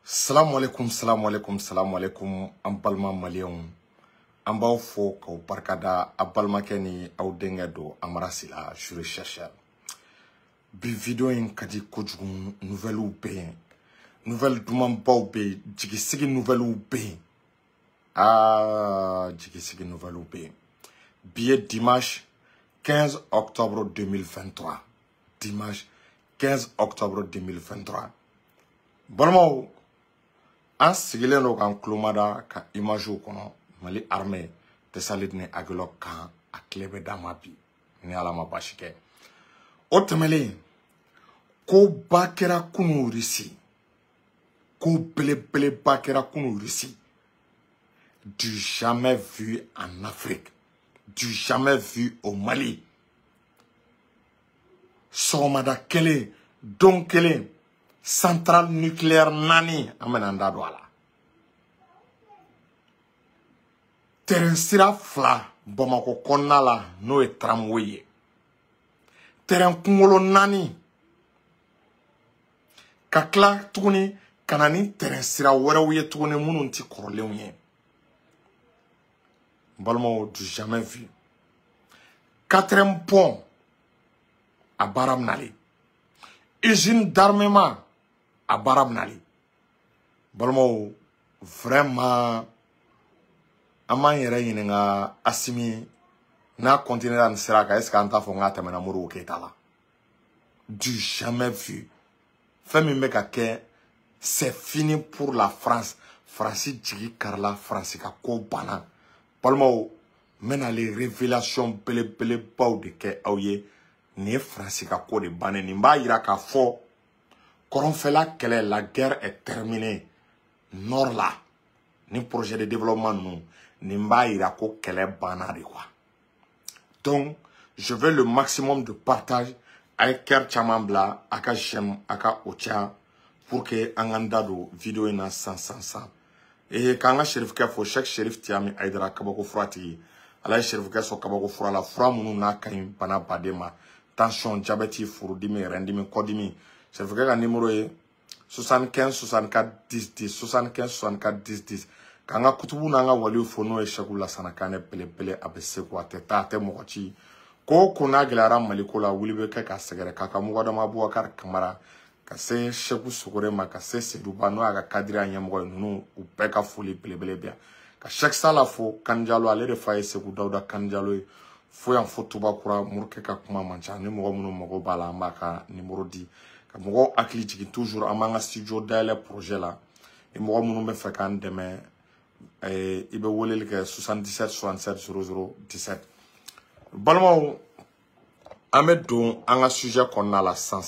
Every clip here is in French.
Salam alaikum, salam alaikum, salam alaikum, an balma maliyɛnw. An b'aw fo k'aw barikada a balimakɛ ni aw denkɛ don Amarasi la Jure Chercheur. Bi video in ka di kojugu, nouvelles bɛ yen. Nouvelles dumanbaw bɛ yen, jigisigi nouvelles bɛ yen. Jigisigi nouvelles bɛ yen. Bi ye dimanche 15 octobre 2023. Dimanche 15 octobre 2023. Balimaw, an sigilen do kan kulomada ka imagew kɔnɔ Mali armée Tesalit ni Agilok kan a tile bɛ d'an ma bi ni Ala ma basi kɛ. O tɛmɛlen ko ba kɛra kunu Russie, ko belebeleba kɛra kunu Russie, du jamais vu en Afrique, du jamais vu au Mali. Sɔgɔmada kelen, don kelen, centrale nucléaire nani amenanda do ala. Terrain sira fla Bamako kɔnɔna la n'o ye tramway ye. Terrain kunkolo nani ka tila tuguni ka na ni terrain sira wɛrɛw ye tuguni minnu ti kɔrɔlenw ye. Balimaw, du jamais vu. 4e pont a baara minali. Usine d'armement a baara minali. Balimaw, vraiment an m'an yɛrɛ ɲininka Asimi n'a continuera nin sira kan est-ce que an t'a fɔ k'a tɛmɛna Modibo Keyita la. Du jamais vu. Fɛn min bɛ ka kɛ, c'est fini pour la France. France jigi karila, France ka ko banna. Balimaw, n bɛna les révélations belebelebaw de kɛ aw ye. Nin ye France ka ko de bannen. Nin b'a yira k'a fɔ kɔrɔnfɛla kɛlɛ, la guerre est terminée. Nord là, ni projet de développement nous, nin b'a yira ko kɛlɛ banna de quoi. Donc, je veux le maximum de partage avec cœur caman bila, a ka j'aime, a ka o caya, pour que an k'an da don vidéo in na san. Et k'an ka Sherifkɛ fo, Cheikh Sherif Tiyami Aidara kabako fura tigi. Ala ye Sherifkɛ sɔn kabako fura la, fura minnu n'a ka ɲi bana baden ma. Tension, diabète, furudimi, rendimi, kɔdimi. Sherifkɛ ka numéro ye 75 64 10 10 75 64 10 10. K'an ka kutubu n'an ka waliw fo n'o ye Cheikh Lassana Kanɛ belebele a bɛ se ko a tɛ taa a tɛ mɔgɔ ci. Ko ko n'a gɛlɛyara Maliko la wuli bɛ kɛ ka sɛgɛrɛ k'a ka mɔgɔdama Bubakari Kamara ka se Cheikh Sogore ma ka se Seydouba n'o y'a ka kadira ɲɛmɔgɔ ye ninnu u bɛɛ ka foli belebele bɛ yan. Ka Cheikh Sala fo Kanjalo, ale de fa ye Seku Dawuda Kanjalo ye. Fo yan fo Tubakura Murukɛ ka kuma man ca ni mɔgɔ minnu mago b'a la an b'a ka numéro di. Ka mɔgɔw hakili jigin toujours an b'an ka studio dayɛlɛ projet la. Ni mɔgɔ minnu bɛ fɛ k'an dɛmɛ i bɛ weleli kɛ 77 67 00 17. Balimaw, an bɛ don an ka sujet kɔnɔna la san.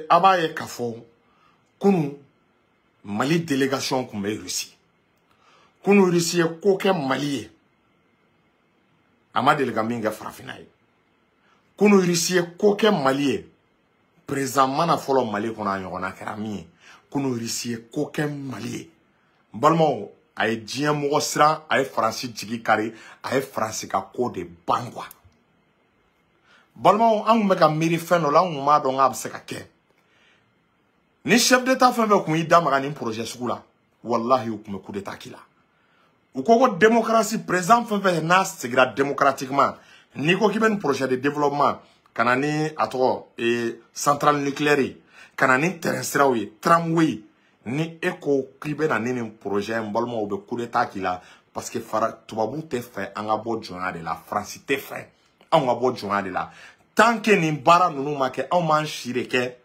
A b'a ye k'a fɔ kunu Mali délégation tun bɛ Russie. Kunu Russie ye ko kɛ Mali ye. A ma deli ka min kɛ farafinna ye. Kunu Russie ye ko kɛ Mali ye. Président mana fɔlɔ Mali kɔnɔ a ɲɔgɔnna kɛra min ye. Kunu Russie ye ko kɛ Mali ye. Balimaw, a ye diɲɛ mɔgɔ siran, a ye Faransi jigi kari, a ye Faransi ka ko de ban quoi. Balimaw, an kun bɛ ka miiri fɛn dɔ la, an kun m'a dɔn k'a bɛ se ka kɛ. Ni chef d'état fɛn fɛn kun y'i da maga nin projet sugu la, wallahi u kun bɛ coup d'état k'i la. U ko ko démocratie, président fɛn fɛn n'a sigira démocratiquement, n'i ko k'i bɛ nin projet de développement, ka na ni a tɔgɔ centrale nucléaire ye, ka na ni terrain siraw ye, tramway, ni e ko k'i bɛ na ni nin projet in balimaw bɛ coup d'état k'i la parce que tubabu tɛ fɛ an ka bɔ jɔnya de la, Faransi tɛ fɛ anw ka bɔ jɔnya de la. Tant que nin baara ninnu ma kɛ, anw m'an si de kɛ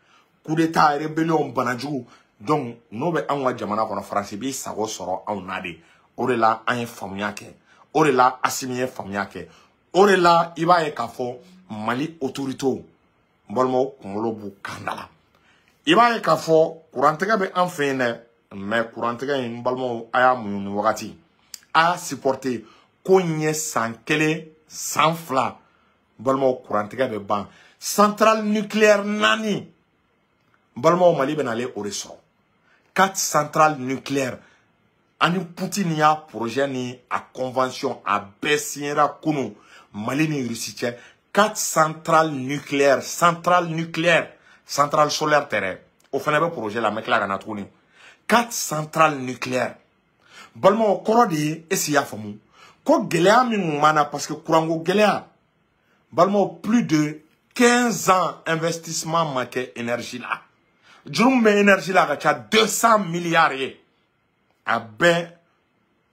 coup d'état, rébellion, banajugu. Donc n'o bɛ anw ka jamana kɔnɔ, Faransi b'i sago sɔrɔ anw na de. O de la an ye faamuya kɛ. O de la Asimi ye faamuya kɛ. O de la i b'a ye k'a fɔ Mali autorités balimaw kunkolo b'u kan da la. I b'a ye k'a fɔ kurantigɛ bɛ an fɛ yen dɛ, mais kurantigɛ in balimaw a y'a muɲu ni wagati. A y'a supporter ko ɲɛ san 1 san 2 balimaw kurantigɛ bɛ ban. Centrale nucléaire 4 balimaw Mali bɛ nalen o de sɔrɔ. 4 centrales nucléaires. Ani Poutine y'a projet ni a convention a bɛɛ signera kunu Mali ni Russie cɛ. 4 centrales nucléaires, centrale solaire terrestre. au fana projet la mec la kana tuguni 4 centrales nucléaires balma o koro de esiya famu ko gelea min mana parce que kurango gelea balma plus de 15 ans investissement make énergie là jurum énergie là ka 200 milliards ye a ben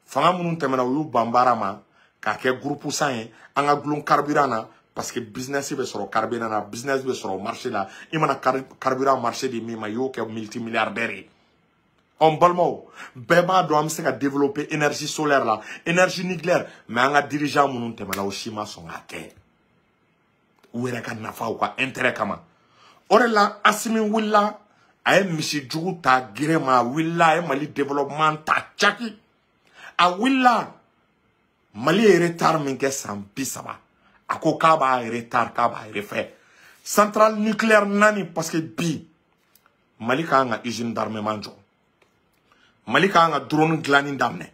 fanga munun temena yu bambara ma ka ke groupe santé anga glon carburant na parce que business be soro carburant na business be soro marché là imana carburant marché de mi ma yo ke multimilliardaire on balmo beba do am se ka développer énergie solaire là énergie nucléaire mais anga dirigeant munun temena o shima son ake wera ka nafa ou ka intérêt kama orela asimi willa ay misi jugu ta girema willa ay mali développement ta chaki a willa mali retard min ke san bisaba ako ka ba retard ka ba refait centrale nucléaire nani parce que bi mali ka nga usine d'armement jo mali ka nga drone glanin damne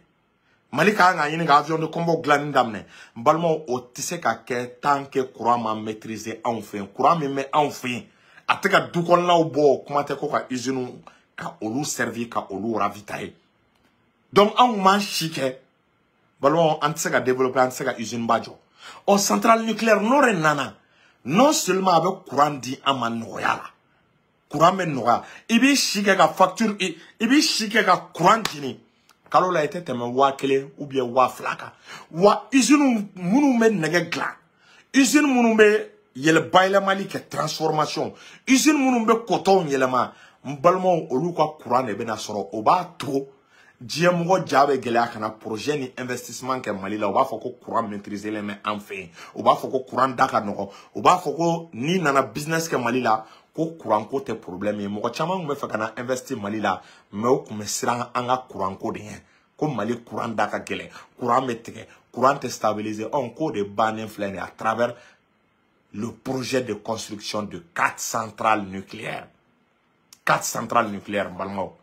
mali ka nga yini ga avion de combat glanin damne balmo o tise ka ke tant que courant ma maîtriser enfin courant mais enfin ateka dukon law bo kuma te ko ka usine ka olu servir ka olu ravitailler donc on man chike balmo antse développer antse ka usine bajo o centrale nucléaire no renana non seulement avec courant di amanoyala courant men noya ibi chike ka facture ibi chike ka courant dini kalo la était tellement wa kele ou bien wa flaka wa usine munu men nege gla usine munu be yele baila mali ke transformation usine munu be coton yelema mbalmo olu ka courant ne bena soro oba to diemo jabe gele akana projet ni investissement ke mali la oba foko courant maîtriser les mains enfin oba foko courant daka noko oba foko ni nana business ke mali la ko courant ko te problème mo ko chama me fa kana investir mali la me o kuma sira anga courant ko de ko mali courant daka gele courant metike courant te stabiliser on ko de ban influence à travers le projet de construction de 4 centrales nucléaires. 4 centrales nucléaires, balmao.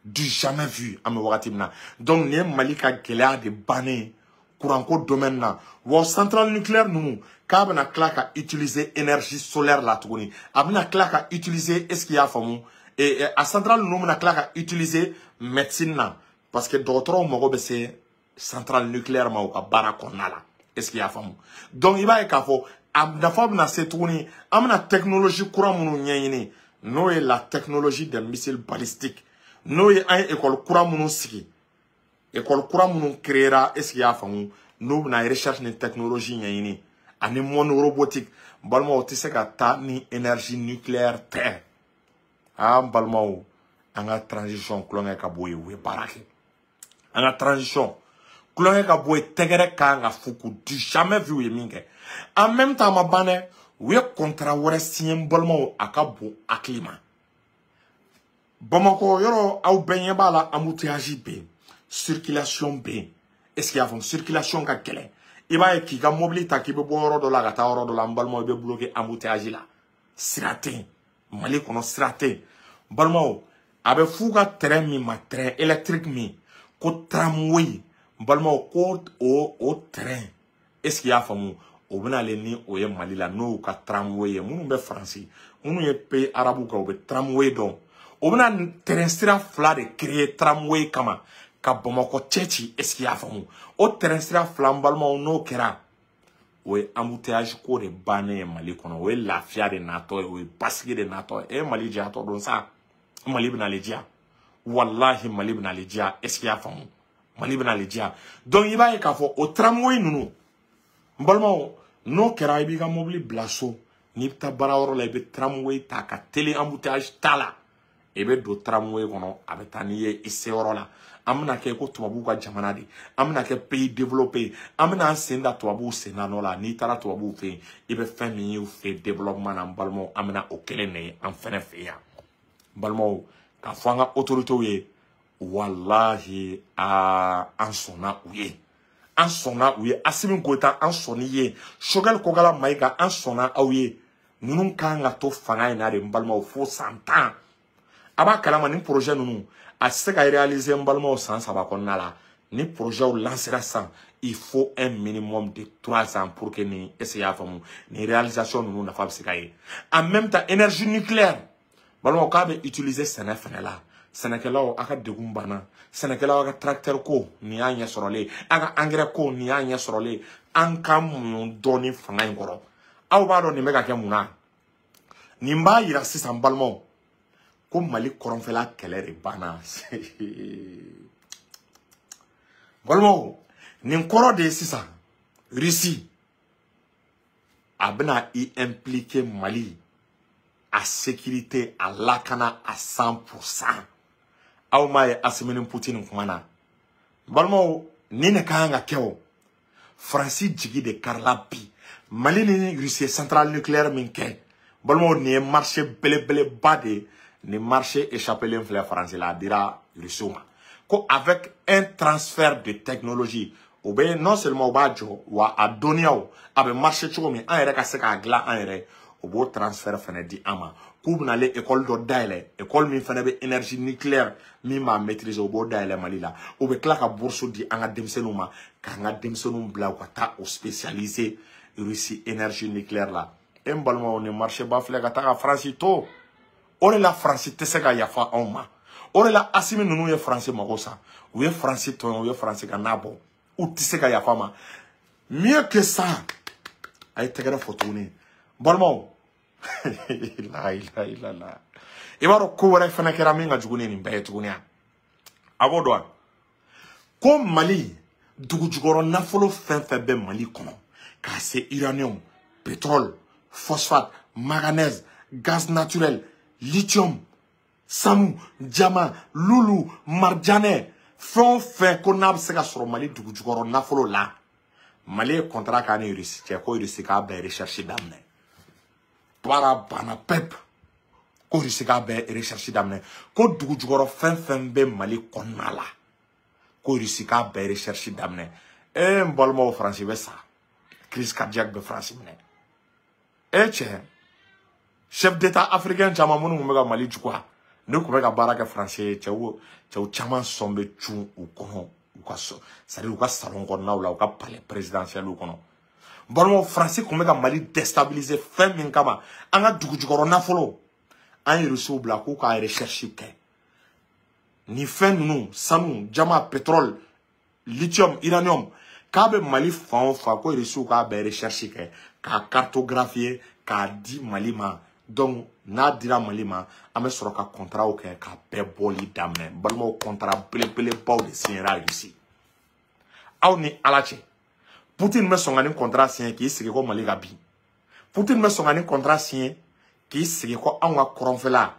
Du jamais vu, à me wakatimna. Donc, les malika gelea de bané, courant ko domaine na. Wa centrale nucléaire, nous, kabana klaka utiliser énergie solaire la tourni. Abna klaka utiliser, est-ce qu'il y a famou? Et à centrale, nous, na klaka utiliser médecine na. Parce que d'autres, on m'a c'est centrale nucléaire, ma ou barakona la. Est-ce qu'il y a famou? Donc, il va y avoir na setuni amna technologie courant munu nyeyini no est la technologie des missiles balistiques no est un école courant munu sigi école courant munu créera est-ce qu'il y a famu no na recherche ni technologie nyeyini ani mono robotique balma otise ka ta ni énergie nucléaire terre balma o anga transition klonga ka boye we barake anga transition klonga ka boye tegere ka nga fuku du jamais vu yeminge. En même temps, ma banne, oui, contrat wore signé bolmo akabo aklima. Bamako yoro au benye bala embouteillage B, circulation B. Est-ce qu'il y a une circulation ka kele? Iba ki ga mobili ta ki be boro do la gata oro do la bolmo be bloqué embouteillage la. Siraté, mali kono siraté. Bolmo abe fuga train mi ma train électrique mi ko tramway. Bolmo ko o train. Est-ce qu'il y a famu? O bena le ni o ye mali la no ka tramway munu be français munu ye pays arabu ka o be tramway don o bena terrestre fla de créer tramway kama ka Bamako tchechi est-ce qu'il y a famu o terrestre flambalement no kera o ye embouteillage ko de bané mali kono o ye lafia de nato o ye basiki de nato e mali dia to don ça mali bena le dia wallahi mali bena le dia est-ce qu'il y a famu mali bena le dia donc il va y ka fo o tramway nunu mbalmo no kera ibi ka mobili blaso ni ta barawro la ibe tramway ta ka télé embouteillage tala ebe do tramway kono abetani ye iseoro la amna ke ko tubabu ka jamana di amna ke pays développé amna senda tubabu senano la ni tara tubabu fe ibe fami yu fe développement na mbalmo amna okele ne en fene fe ya mbalmo ka fanga autorité ye wallahi a sona uye an sona uye asimin kota an soniye shogal kogala maiga an sona awye nunun kanga to fanga ina de mbalma fo 100 ans aba kalama ni projet nunu a se ka réaliser mbalma au 100 saba konna la ni projet ou lancera 100 il faut un minimum de 3 ans pour que ni essayer famu ni réalisation nunu na fa se ka en même temps énergie nucléaire Balmo ka be utiliser sene fene la. Senekelaw aka degum bana. Senekelaw aka tracteur ko ni a ɲɛ sɔrɔle. Aka engrais ko ni a ɲɛ sɔrɔle. An ka mun dɔɔni fanga in kɔrɔ. Aw b'a dɔn nin bɛ ka kɛ mun na? Nin b'a yira sisan balimaw ko Mali kɔrɔnfɛla kɛlɛ de banna. Balimaw nin kɔrɔ de ye sisan Russie a bɛna i impliquer Mali à sécurité à lakana à 100%. Aw ma ye Asimini Poutine kumana. Balmo ni ne kan ka kɛw. France jigi de karla bi. Mali ni Russie centrale nucléaire min kɛ. Balmo ni marché belebele ba de ni marché échappé l'inflé français la dira Russie ma. Ko avec un transfert de technologie ou bien non seulement ba jo wa a doniaw a be marché cogo min an yɛrɛ ka se ka gla an yɛrɛ o bo transfert fana di ama k'u bɛna ale école dɔ dayɛlɛ école min fana bɛ énergie nucléaire min b'a maîtriser o b'o dayɛlɛ Mali la o bɛ tila ka bourse di an ka denmisɛnninw ma k'an ka denmisɛnninw bila u ka taa o spécialiser Russie énergie nucléaire la e n balimaw ni marché ba filɛ ka taa ka France to o de la France tɛ se ka yafa anw ma o de la Asimi ninnu ye France mago sa u ye France tɔn u ye France ka n'a bɔ u tɛ se ka yafa ma mieux que ça a ye tɛgɛrɛ fɔ tuguni balimaw la ilaha illallah i b'a dɔn ko wɛrɛ fana kɛra min ka jugu ni nin bɛɛ ye tuguni a b'o dɔn ko Mali dugujukɔrɔ nafolo fɛn fɛn bɛ Mali kɔnɔ k'a se uranium pétrole phosphate manganèse gaz naturel lithium samu diamant lulu marjanɛ fɛn o fɛn ko n'a bɛ se ka sɔrɔ Mali dugujukɔrɔ nafolo la Mali ye contrat k'a ni Russie cɛ ko Russie k'a bɛɛ recherche daminɛ para bana pep ko Russie k'a bɛɛ recherche daminɛ ko dugujukɔrɔ fɛn fɛn bɛ Mali kɔnɔna la ko Russie k'a bɛɛ recherche daminɛ n balimaw France bɛ sa crise cardiaque bɛ France minɛ cɛ chef d'état africain caman minnu tun bɛ ka Mali juguya ne tun bɛ ka baara kɛ France ye cɛw caman sɔn bɛ cun u kɔnɔ c'est-à-dire u ka salon kɔnɔnaw la u ka palais présidentiel kɔnɔ balimaw France tun bɛ ka Mali déstabiliser fɛn min kama an ka dugujukɔrɔ nafolo an ye Russiw bila k'u ka recherche kɛ ni fɛn ninnu sanu jama pétrole lithium uranium k'a bɛ Mali fan o fan ko Russiw k'a bɛɛ recherche kɛ k'a cartographier k'a di Mali ma donc n'a dira Mali ma an bɛ sɔrɔ ka contrat kɛ k'a bɛɛ bɔli daminɛ balimaw contrat belebelebaw de signera Russie aw ni Ala cɛ Poutine bɛ sɔn ka nin contrat signer k'i sigi ko Mali ka bin Poutine bɛ sɔn ka nin contrat signer k'i sigi ko anw ka kɔrɔnfɛla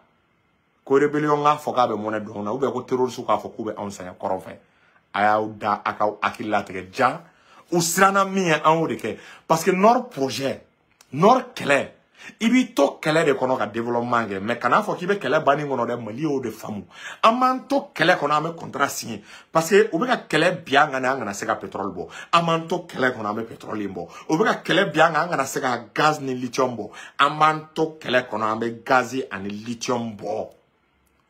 ko rébellion k'a fɔ k'a bɛ mɔnɛ dɔn na ou bien ko terroriste k'a fɔ k'u bɛ anw sɛgɛn kɔrɔnfɛ a y'aw da a ka hakili latigɛ ja u siranna min ye an y'o de kɛ parce que Nord projet Nord kɛlɛ i b'i to kɛlɛ de kɔnɔ ka développement kɛ mais kana fɔ k'i bɛ kɛlɛ banni kɔnɔ dɛ Mali y'o de faamu an b'an to kɛlɛ kɔnɔ an bɛ contrat signer parce que u bɛ ka kɛlɛ bi an kan an kana se ka pétrole bɔ an b'an to kɛlɛ kɔnɔ an bɛ pétrole in bɔ u bɛ ka kɛlɛ bi an kan an kana se ka gaz ni lithium bɔ an b'an to kɛlɛ kɔnɔ an bɛ gaz ani lithium bɔ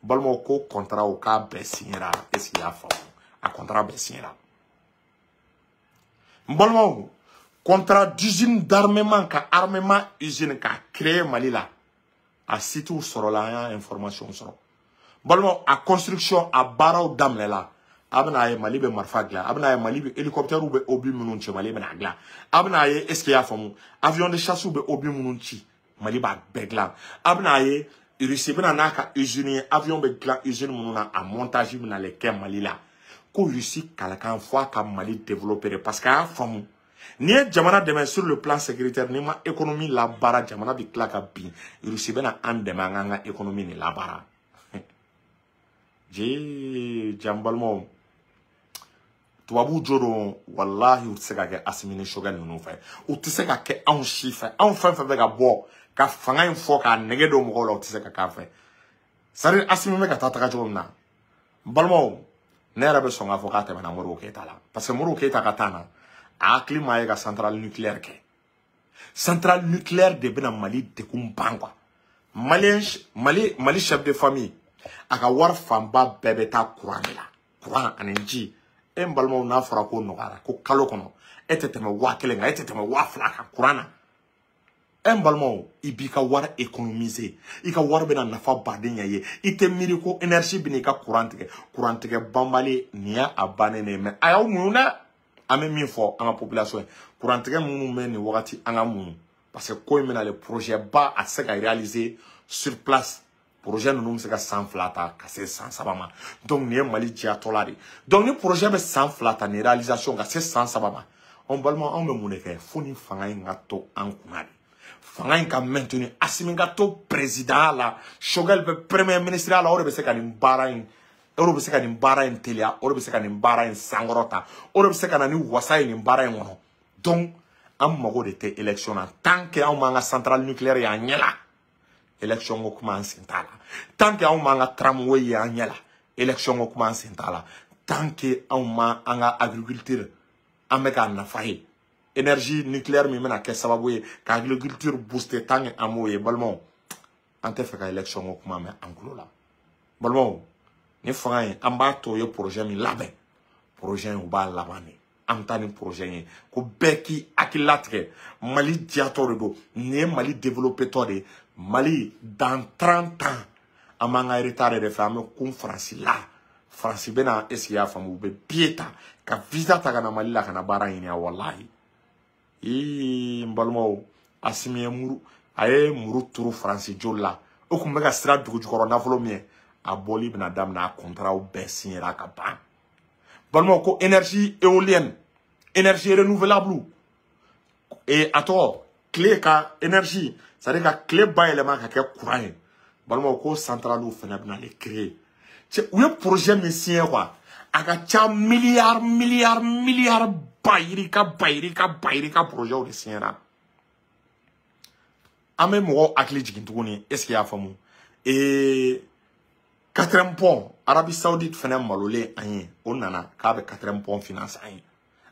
balimaw ko contrat o k'a bɛɛ signera est-ce qu'il y'a faamu a contrat bɛɛ signera balimaw contrat d'usine d'armement ka armement usine ka créer Mali la a site sɔrɔ la an y'a information sɔrɔ balimaw a construction a baaraw daminɛ la a bɛna ye Mali bɛ marifa dilan a bɛna ye Mali bɛ hélicoptère bɛ obus minnu ci Mali bɛna dilan a bɛna ye est-ce qu'il y'a faamu avion de chasse bɛ obus minnu ci Mali b'a bɛɛ dilan a bɛna ye Russie bɛna n'a ka usine ye avion bɛ dilan usine minnu na a montage bɛna le kɛ Mali la ko Russie kalakan fɔ a ka Mali développer parce que a y'a faamu ni ye jamana dɛmɛ sur le plan sécuritaire ni ma économie la baara jamana bi tila ka bin Russie bɛna an dɛmɛ an k'an ka économie ni la baara je jambalimaw tubabu jo don wallahi u tɛ se ka kɛ Asimi ni Choguel ninnu fɛ u tɛ se ka kɛ anw si fɛ anw fɛn fɛn bɛ ka bɔ ka fanga in fɔ k'a nɛgɛ don mɔgɔw la u tɛ se ka k'a fɛ c'est-à-dire Asimi bɛ ka taa taga cogo min na balimaw ne yɛrɛ bɛ sɔn k'a fɔ k'a tɛmɛna Modibo Keyita la parce que Modibo Keyita ka taa na a hakili maa ye ka centrale nucléaire kɛ centrale nucléaire de bɛna Mali dekun ban quoi Mali chef de famille a ka wari fanba bɛɛ bɛ taa courant de la courant ani ji e n balimaw n'a fɔra ko nɔgɔyara ko kalo kɔnɔ e tɛ tɛmɛ 1000 kan e tɛ tɛmɛ 2000 kan courant na un balmo i b'i ka wari économiser i ka wari bena nafa baden ye i te miiri ko énergie bini ka courant tigɛ banbali ni ya a bannen ne mais a y'aw munu dɛ an bɛ min fɔ an ka population ye courant tigɛ minnu bɛ nin wagati an ka munu parce que ko in bɛna le projet ba a se ka réaliser sur place projet ninnu bɛ se ka san 2 ta ka se san 3 ma donc nin ye Mali diyatɔ la de donc ni projet bɛ san 2 ta ni réalisation ka se san 3 ma an balima anw bɛ mun de kɛ fo ni fanga in ka to an kunna de fanga in ka maintenir Assimi ka to président la Choguel bɛ premier ministre la o de bɛ se ka nin baara in o de bɛ se ka nin baara in teliya o de bɛ se ka nin baara in sankɔrɔta o de bɛ se ka na ni wasa ye nin baara in kɔnɔ donc an mago de tɛ élection na tant que anw m'an ka centrale nucléaire y'an ɲɛ la élection ko kuma an sen t'a la tant que anw m'an ka tramway y'an ɲɛ la élection ko kuma an sen t'a la tant que anw ma an ka agriculture an bɛ k'a nafa ye énergie nucléaire min bɛna kɛ sababu ye ka agriculture booster tant que an m'o ye balimaw an tɛ fɛ ka élection ko kuma mɛn an tulo la balimaw ni fanga ye an b'a to ye projet min labɛn projet in u b'a laban de an bɛ taa ni projet ye ko bɛɛ k'i hakili latigɛ Mali diyatɔ de don nin ye Mali développé tɔ de ye Mali dans 30 ans an b'an ka retard de fɛ an bɛ kun Faransi la Faransi bɛna est-ce que y'a faamu u bɛ billet ta ka visa ta ka na Mali la ka na baara ɲini walahi n balimaw Assimi ye muru a ye muru turu Faransi joli la o tun bɛ ka sira dugu jukɔrɔ nafolo min ye a bɔli bɛna daminɛ a contrat bɛɛ signé ka ban balimaw ko énergie éolienne énergie renouvelable et a tɔgɔ tile ka énergie c'est-à-dire ka tile bayɛlɛma ka kɛ courant ye balimaw ko centrale fana bɛna le créer u ye projet min signé quoi a ka ca milliard bayirika projet de signé ra an bɛ mɔgɔw hakili jigin tuguni est ce que y'a faamu 4e pont Arabie Saoudite fana malolen an ye o nana k'a bɛ 4e pont finance an ye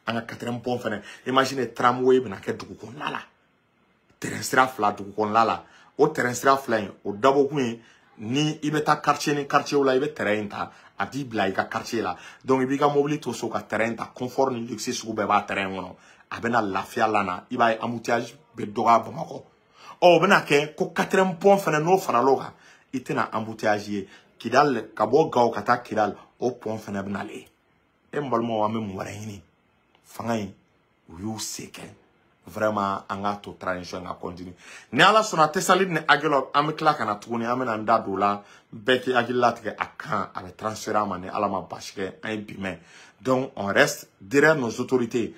an ka 4e pont fana imagine tramway bɛna kɛ dugu kɔnɔna la terrain sira 2 dugu kɔnɔna la o terrain sira 2 in o dabɔkun ye ni i bɛ taa quartier ni quartier la i bɛ terrain in ta a b'i bila i ka quartier la donc i b'i ka mobili to so ka terrain ta confort ni luxe sugu bɛɛ b'a terrain kɔnɔ a bɛna lafiya la na i b'a ye embouteillage bɛ dɔgɔya Bamakɔ o bɛna kɛ ko 4e pont fana n'o faral'o kan i tɛna embouteillage ye Kidal ka bɔ Gawo ka taa Kidal o pont fana bɛna le n balimaw an bɛ mun wɛrɛ ɲini fanga in u y'u se kɛ vraiment an ka to transition ka continue ni ala sɔnna Tessali ni Agilɔ an bɛ tila ka na tuguni an bɛna n da don o la bɛɛ k'i hakili latigɛ a kan a bɛ transférer an ma ni ala ma basi kɛ an ye bi mɛn donc on reste derrière nos autorités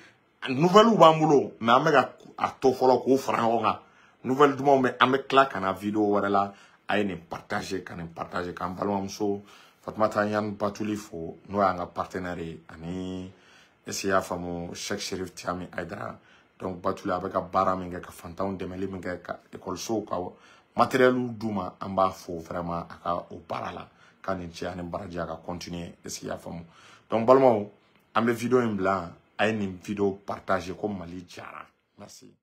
nouvelles b'an bolo mais an bɛ ka a to fɔlɔ k'o fara ɲɔgɔn kan nouvelle dumanw bɛ an bɛ tila ka na vidéo wɛrɛ la a ye nin partager k'an balimamuso Fatumata Ɲani Batuli fo n'o y'an ka partenaire ye ani est-ce que y'a faamu Cheikh Cherif Tiami Aidara donc Batuli a bɛ ka baara min kɛ ka fantanw dɛmɛli min kɛ ka écolesow ka matériel d'u ma an b'a fo vraiment a ka o baara la k'a ni ce ani baraji a ka continuer est-ce que y'a faamu donc balimaw an bɛ vidéo in bila a ye nin vidéo partager ko Mali diyara merci